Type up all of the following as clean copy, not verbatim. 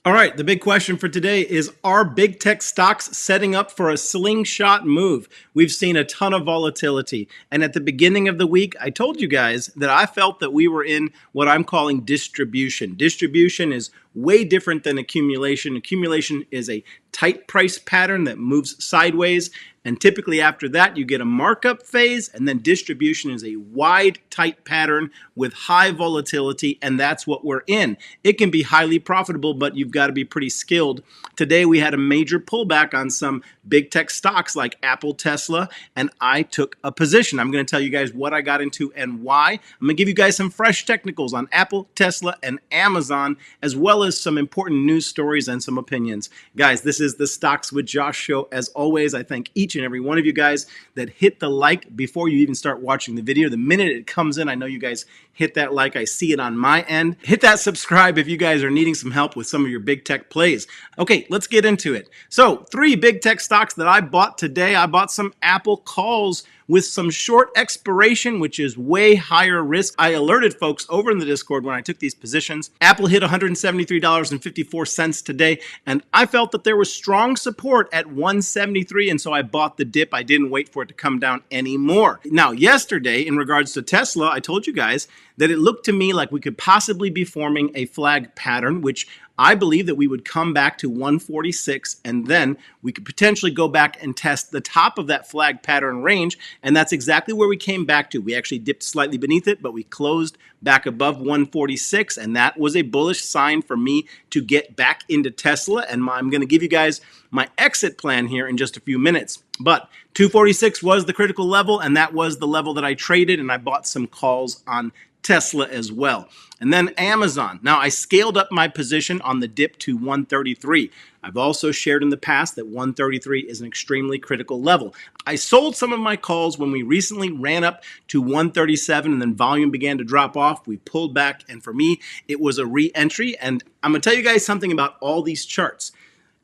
All right, the big question for today is, are big tech stocks setting up for a slingshot move? We've seen a ton of volatility. And at the beginning of the week, I told you guys that I felt that we were in what I'm calling distribution. Distribution is way different than accumulation. Accumulation is a tight price pattern that moves sideways. And typically after that, you get a markup phase. And then distribution is a wide, tight pattern with high volatility. And that's what we're in. It can be highly profitable, but you've got to be pretty skilled. Today, we had a major pullback on some big tech stocks like Apple, Tesla, and I took a position. I'm going to tell you guys what I got into and why. I'm going to give you guys some fresh technicals on Apple, Tesla, and Amazon, as well as some important news stories and some opinions. Guys, this is the Stocks with Josh show. As always, I thank each and every one of you guys that hit the like before you even start watching the video. The minute it comes in, I know you guys hit that like. I see it on my end. Hit that subscribe if you guys are needing some help with some of your big tech plays. Okay, let's get into it. So, 3 big tech stocks that I bought today. I bought some Apple calls with some short expiration, which is way higher risk. I alerted folks over in the Discord when I took these positions. Apple hit $173.54 today, and I felt that there was strong support at 173, and so I bought the dip. I didn't wait for it to come down anymore. Now, yesterday, in regards to Tesla, I told you guys that it looked to me like we could possibly be forming a flag pattern, which I believe that we would come back to 146, and then we could potentially go back and test the top of that flag pattern range, and that's exactly where we came back to. We actually dipped slightly beneath it, but we closed back above 146, and that was a bullish sign for me to get back into Tesla, and I'm going to give you guys my exit plan here in just a few minutes. But 246 was the critical level, and that was the level that I traded, and I bought some calls on Tesla as well. And then Amazon. Now, I scaled up my position on the dip to 133. I've also shared in the past that 133 is an extremely critical level. I sold some of my calls when we recently ran up to 137 and then volume began to drop off. We pulled back, and for me, it was a re-entry. And I'm going to tell you guys something about all these charts.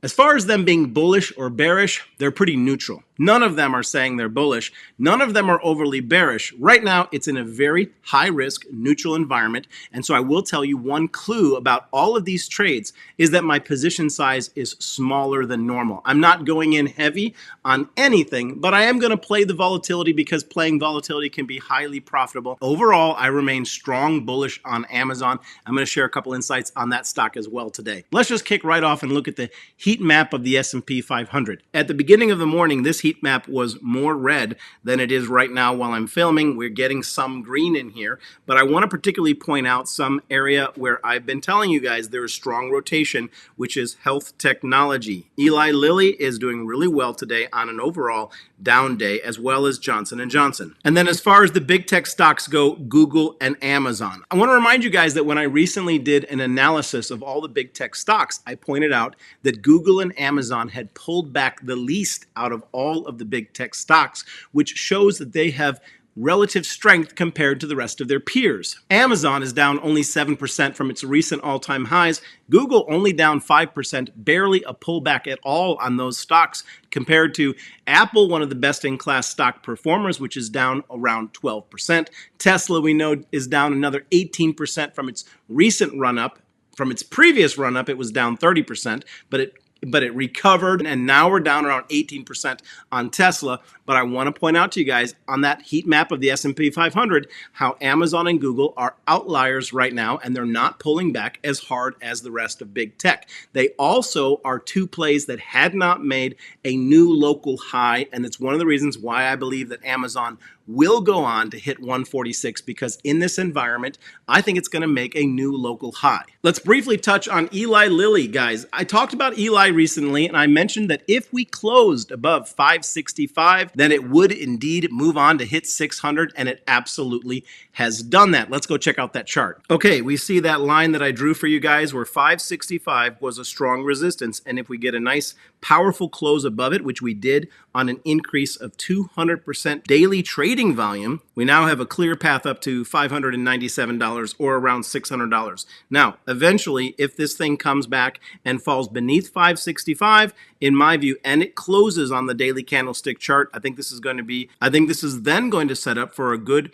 As far as them being bullish or bearish, they're pretty neutral. None of them are saying they're bullish. None of them are overly bearish. Right now, it's in a very high-risk, neutral environment. And so I will tell you one clue about all of these trades is that my position size is smaller than normal. I'm not going in heavy on anything, but I am going to play the volatility because playing volatility can be highly profitable. Overall, I remain strong bullish on Amazon. I'm going to share a couple insights on that stock as well today. Let's just kick right off and look at the heat map of the S&P 500. At the beginning of the morning, this heat map was more red than it is right now while I'm filming. We're getting some green in here, but I want to particularly point out some area where I've been telling you guys there is strong rotation, which is health technology. Eli Lilly is doing really well today on an overall down day, as well as Johnson & Johnson. And then as far as the big tech stocks go, Google and Amazon. I want to remind you guys that when I recently did an analysis of all the big tech stocks, I pointed out that Google and Amazon had pulled back the least out of all of the big tech stocks, which shows that they have relative strength compared to the rest of their peers. Amazon is down only 7% from its recent all-time highs. Google only down 5%, barely a pullback at all on those stocks compared to Apple, one of the best-in-class stock performers, which is down around 12%. Tesla, we know, is down another 18% from its recent run-up. From its previous run-up, it was down 30%, but it recovered, and now we're down around 18% on Tesla. But I want to point out to you guys on that heat map of the S&P 500 how Amazon and Google are outliers right now, and they're not pulling back as hard as the rest of big tech. They also are 2 plays that had not made a new local high, and it's one of the reasons why I believe that Amazon will go on to hit 146, because in this environment, I think it's going to make a new local high. Let's briefly touch on Eli Lilly, guys. I talked about Eli recently, and I mentioned that if we closed above 565, then it would indeed move on to hit 600, and it absolutely has done that. Let's go check out that chart. Okay, we see that line that I drew for you guys where 565 was a strong resistance, and if we get a nice powerful close above it, which we did on an increase of 200% daily trading volume, we now have a clear path up to $597 or around $600. Now, eventually, if this thing comes back and falls beneath 565, in my view, and it closes on the daily candlestick chart, I think this is then going to set up for a good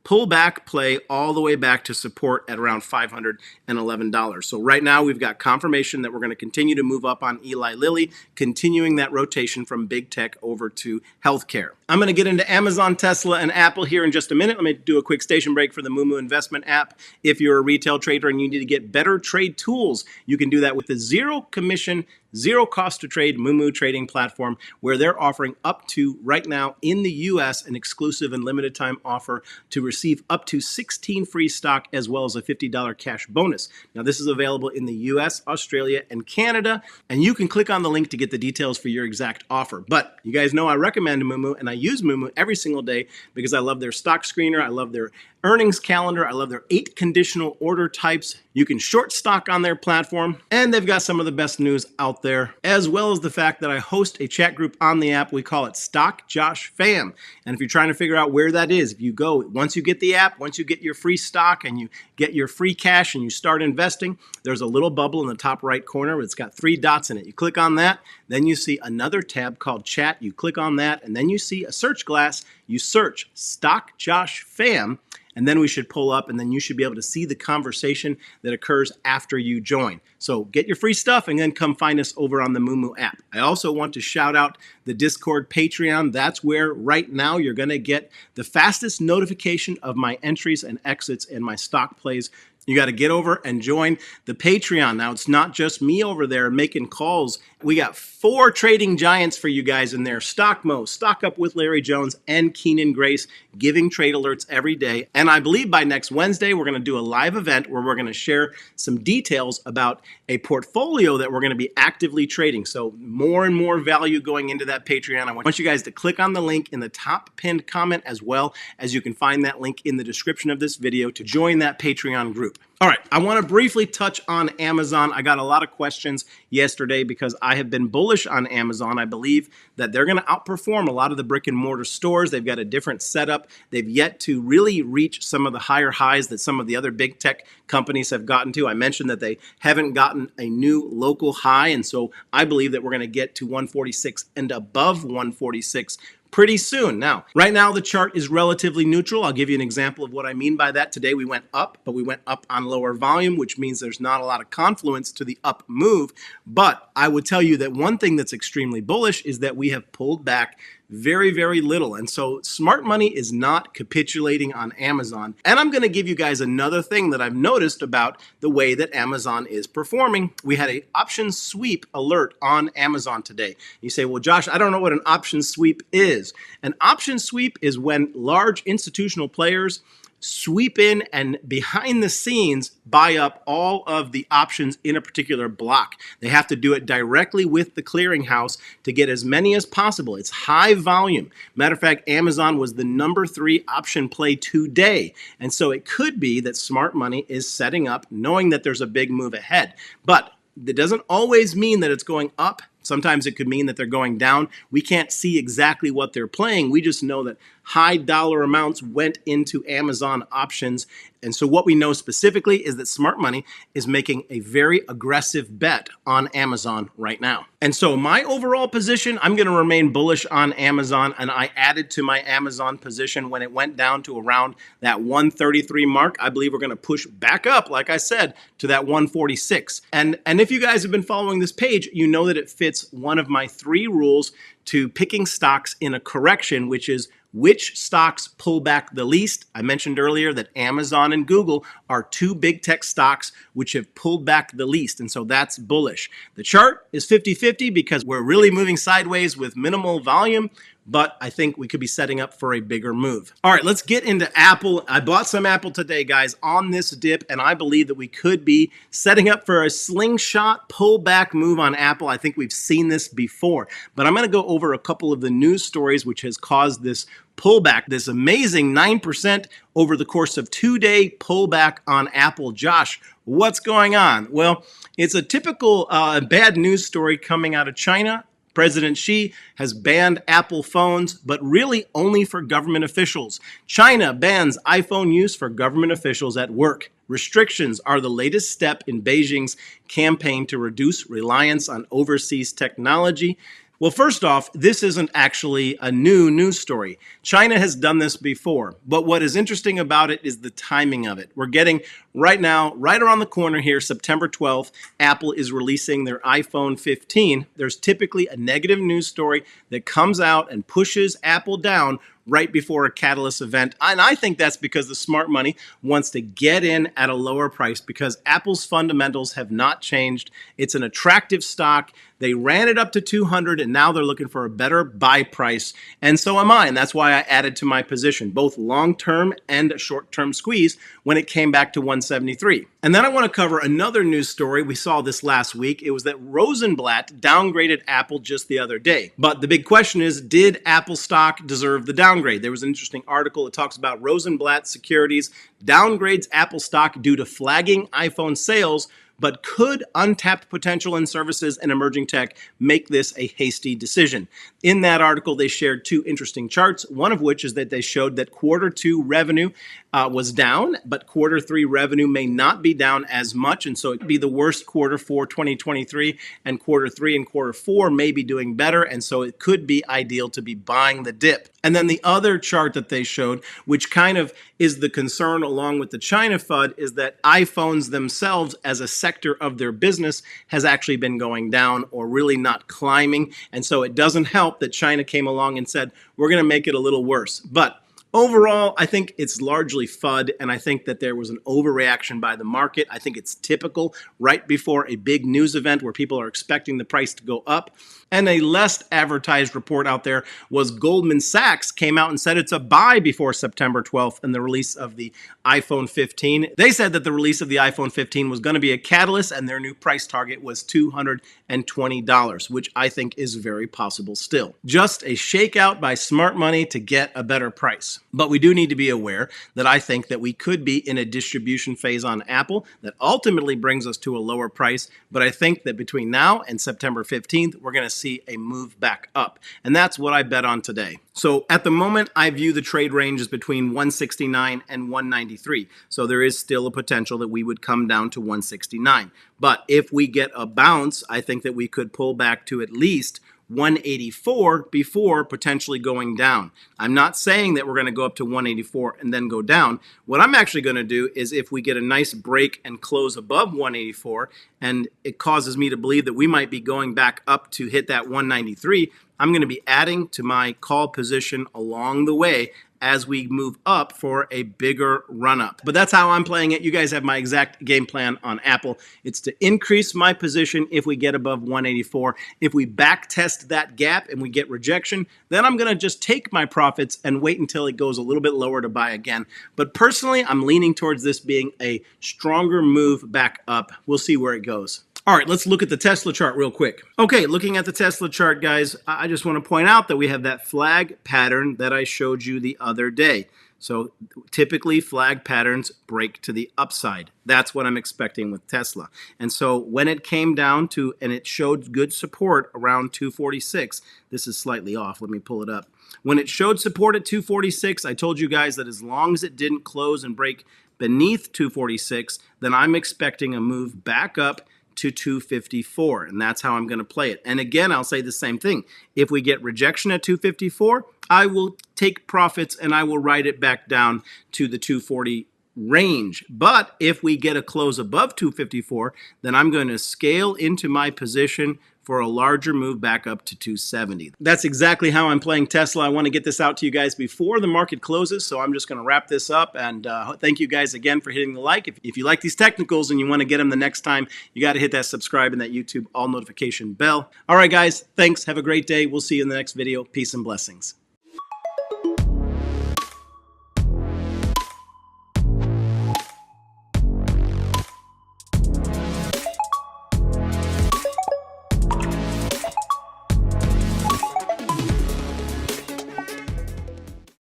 pullback play all the way back to support at around $511. So right now we've got confirmation that we're going to continue to move up on Eli Lilly, continuing that rotation from big tech over to healthcare. I'm going to get into Amazon, Tesla, and Apple here in just a minute. Let me do a quick station break for the MooMoo investment app. If you're a retail trader and you need to get better trade tools, you can do that with the zero commission, zero cost to trade MooMoo trading platform, where they're offering up to, right now in the US, an exclusive and limited time offer to receive up to 16 free stock as well as a $50 cash bonus. Now this is available in the US, Australia, and Canada, and you can click on the link to get the details for your exact offer. But you guys know I recommend MooMoo, and I use MooMoo every single day because I love their stock screener, I love their earnings calendar, I love their 8 conditional order types. You can short stock on their platform, and they've got some of the best news out there, as well as the fact that I host a chat group on the app. We call it Stock Josh Fam. And if you're trying to figure out where that is, if you go, once you get the app, once you get your free stock and you get your free cash and you start investing, there's a little bubble in the top right corner. It's got 3 dots in it. You click on that, then you see another tab called Chat. You click on that, and then you see a search glass. You search Stock Josh Fam, and then we should pull up, and then you should be able to see the conversation that occurs after you join. So get your free stuff and then come find us over on the MooMoo app. I also want to shout out the Discord Patreon. That's where right now you're going to get the fastest notification of my entries and exits and my stock plays. You got to get over and join the Patreon. Now, it's not just me over there making calls. We got 4 trading giants for you guys in there. StockMo, Stock Up with Larry Jones, and Keenan Grace giving trade alerts every day. And I believe by next Wednesday, we're going to do a live event where we're going to share some details about a portfolio that we're going to be actively trading. So more and more value going into that Patreon. I want you guys to click on the link in the top pinned comment, as well as you can find that link in the description of this video to join that Patreon group. All right, I want to briefly touch on Amazon. I got a lot of questions yesterday because I have been bullish on Amazon. I believe that they're going to outperform a lot of the brick and mortar stores. They've got a different setup. They've yet to really reach some of the higher highs that some of the other big tech companies have gotten to. I mentioned that they haven't gotten a new local high, and so I believe that we're going to get to 146 and above 146 pretty soon. Now, right now the chart is relatively neutral. I'll give you an example of what I mean by that. Today we went up, but we went up on lower volume, which means there's not a lot of confluence to the up move. But I would tell you that one thing that's extremely bullish is that we have pulled back very, very little. And so smart money is not capitulating on Amazon. And I'm going to give you guys another thing that I've noticed about the way that Amazon is performing. We had an option sweep alert on Amazon today. You say, well, Josh, I don't know what an option sweep is. An option sweep is when large institutional players sweep in and behind the scenes buy up all of the options in a particular block. They have to do it directly with the clearinghouse to get as many as possible. It's high volume. Matter of fact, Amazon was the #3 option play today. And so it could be that smart money is setting up knowing that there's a big move ahead. But that doesn't always mean that it's going up. Sometimes it could mean that they're going down. We can't see exactly what they're playing. We just know that high dollar amounts went into Amazon options. And so what we know specifically is that smart money is making a very aggressive bet on Amazon right now. And so my overall position, I'm going to remain bullish on Amazon. And I added to my Amazon position when it went down to around that 133 mark. I believe we're going to push back up, like I said, to that 146. And if you guys have been following this page, you know that it fits one of my 3 rules to picking stocks in a correction, which is which stocks pull back the least. I mentioned earlier that Amazon and Google are 2 big tech stocks which have pulled back the least, and so that's bullish. The chart is 50-50 because we're really moving sideways with minimal volume, but I think we could be setting up for a bigger move. All right, let's get into Apple. I bought some Apple today, guys, on this dip, and I believe that we could be setting up for a slingshot pullback move on Apple. I think we've seen this before, but I'm going to go over a couple of the news stories which has caused this pullback, this amazing 9% over the course of 2-day pullback on Apple. Josh, what's going on? Well, it's a typical bad news story coming out of China. President Xi has banned Apple phones, but really only for government officials. China bans iPhone use for government officials at work. Restrictions are the latest step in Beijing's campaign to reduce reliance on overseas technology. Well, first off, this isn't actually a new news story. China has done this before, but what is interesting about it is the timing of it. We're getting right now, right around the corner here, September 12th, Apple is releasing their iPhone 15. There's typically a negative news story that comes out and pushes Apple down right before a catalyst event. And I think that's because the smart money wants to get in at a lower price because Apple's fundamentals have not changed. It's an attractive stock. They ran it up to 200 and now they're looking for a better buy price. And so am I. And that's why I added to my position, both long-term and a short-term squeeze when it came back to 173. And then I want to cover another news story. We saw this last week. It was that Rosenblatt downgraded Apple just the other day. But the big question is, did Apple stock deserve the downgrade? There was an interesting article that talks about Rosenblatt Securities downgrades Apple stock due to flagging iPhone sales, but could untapped potential in services and emerging tech make this a hasty decision? In that article, they shared two interesting charts, one of which is that they showed that Q2 revenue was down, but Q3 revenue may not be down as much, and so it could be the worst quarter for 2023, and Q3 and Q4 may be doing better, and so it could be ideal to be buying the dip. And then the other chart that they showed, which kind of is the concern along with the China FUD, is that iPhones themselves as a sector of their business has actually been going down or really not climbing. And so it doesn't help that China came along and said, we're going to make it a little worse. But overall, I think it's largely FUD, and I think that there was an overreaction by the market. I think it's typical right before a big news event where people are expecting the price to go up. And a less advertised report out there was Goldman Sachs came out and said it's a buy before September 12th and the release of the iPhone 15. They said that the release of the iPhone 15 was going to be a catalyst and their new price target was $220, which I think is very possible still. Just a shakeout by smart money to get a better price. But we do need to be aware that I think that we could be in a distribution phase on Apple that ultimately brings us to a lower price. But I think that between now and September 15th, we're going to see a move back up. And that's what I bet on today. So at the moment, I view the trade range as between 169 and 193. So there is still a potential that we would come down to 169. But if we get a bounce, I think that we could pull back to at least 184 before potentially going down. I'm not saying that we're going to go up to 184 and then go down. What I'm actually going to do is if we get a nice break and close above 184 and it causes me to believe that we might be going back up to hit that 193, I'm going to be adding to my call position along the way as we move up for a bigger run up. But that's how I'm playing it. You guys have my exact game plan on Apple. It's to increase my position if we get above 184. If we back test that gap and we get rejection, then I'm going to just take my profits and wait until it goes a little bit lower to buy again. But personally, I'm leaning towards this being a stronger move back up. We'll see where it goes. All right, let's look at the Tesla chart real quick. Okay, looking at the Tesla chart, guys, I just want to point out that we have that flag pattern that I showed you the other day. So typically flag patterns break to the upside. That's what I'm expecting with Tesla. And so when it came down to, and it showed good support around 246, this is slightly off, let me pull it up. When it showed support at 246, I told you guys that as long as it didn't close and break beneath 246, then I'm expecting a move back up to 254, and that's how I'm going to play it. And again, I'll say the same thing. If we get rejection at 254, I will take profits and I will write it back down to the 240 range. But if we get a close above 254, then I'm going to scale into my position for a larger move back up to 270. That's exactly how I'm playing Tesla. I want to get this out to you guys before the market closes, so I'm just going to wrap this up. And thank you guys again for hitting the like. If you like these technicals and you want to get them the next time, you got to hit that subscribe and that YouTube all notification bell. All right, guys, thanks. Have a great day. We'll see you in the next video. Peace and blessings.